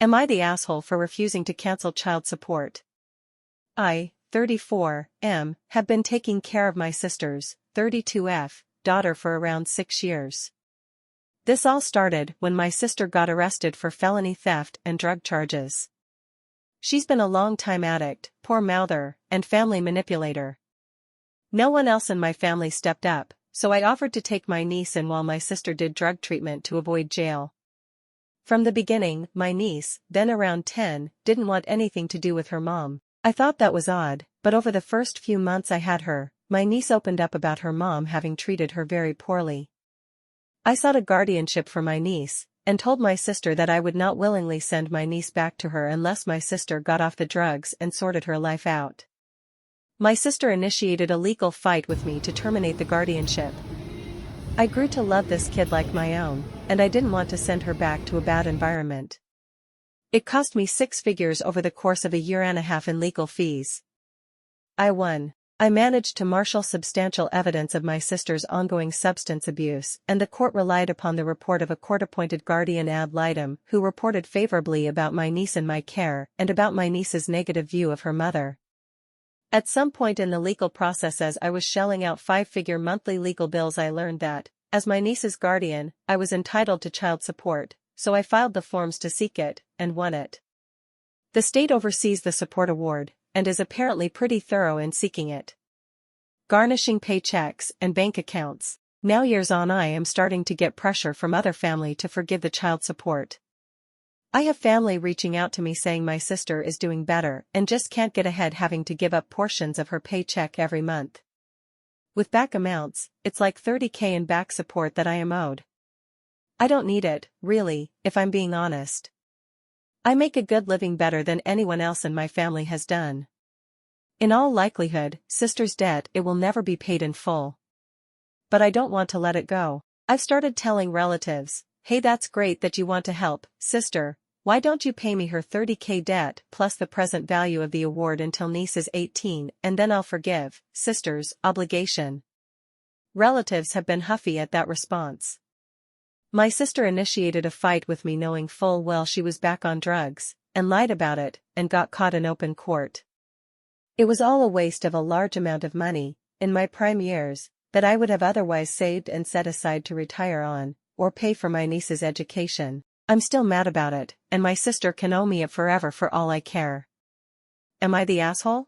Am I the asshole for refusing to cancel child support? I, 34, have been taking care of my sister's, 32F, daughter for around 6 years. This all started when my sister got arrested for felony theft and drug charges. She's been a long-time addict, poor mouther, and family manipulator. No one else in my family stepped up, so I offered to take my niece in while my sister did drug treatment to avoid jail. From the beginning, my niece, then around 10, didn't want anything to do with her mom. I thought that was odd, but over the first few months I had her, my niece opened up about her mom having treated her very poorly. I sought a guardianship for my niece, and told my sister that I would not willingly send my niece back to her unless my sister got off the drugs and sorted her life out. My sister initiated a legal fight with me to terminate the guardianship. I grew to love this kid like my own, and I didn't want to send her back to a bad environment. It cost me 6 figures over the course of a year and a half in legal fees. I won. I managed to marshal substantial evidence of my sister's ongoing substance abuse, and the court relied upon the report of a court-appointed guardian ad litem who reported favorably about my niece in my care and about my niece's negative view of her mother. At some point in the legal process as I was shelling out 5-figure monthly legal bills, I learned that, as my niece's guardian, I was entitled to child support, so I filed the forms to seek it, and won it. The state oversees the support award, and is apparently pretty thorough in seeking it. Garnishing paychecks and bank accounts. Now years on, I am starting to get pressure from other family to forgive the child support. I have family reaching out to me saying my sister is doing better and just can't get ahead having to give up portions of her paycheck every month. With back amounts, it's like $30,000 in back support that I am owed. I don't need it, really, if I'm being honest. I make a good living, better than anyone else in my family has done. In all likelihood, sister's debt, it will never be paid in full. But I don't want to let it go. I've started telling relatives, hey, that's great that you want to help, sister, why don't you pay me her $30,000 debt plus the present value of the award until niece is 18 and then I'll forgive sister's obligation. Relatives have been huffy at that response. My sister initiated a fight with me knowing full well she was back on drugs, and lied about it, and got caught in open court. It was all a waste of a large amount of money, in my prime years, that I would have otherwise saved and set aside to retire on, or pay for my niece's education. I'm still mad about it, and my sister can owe me it forever for all I care. Am I the asshole?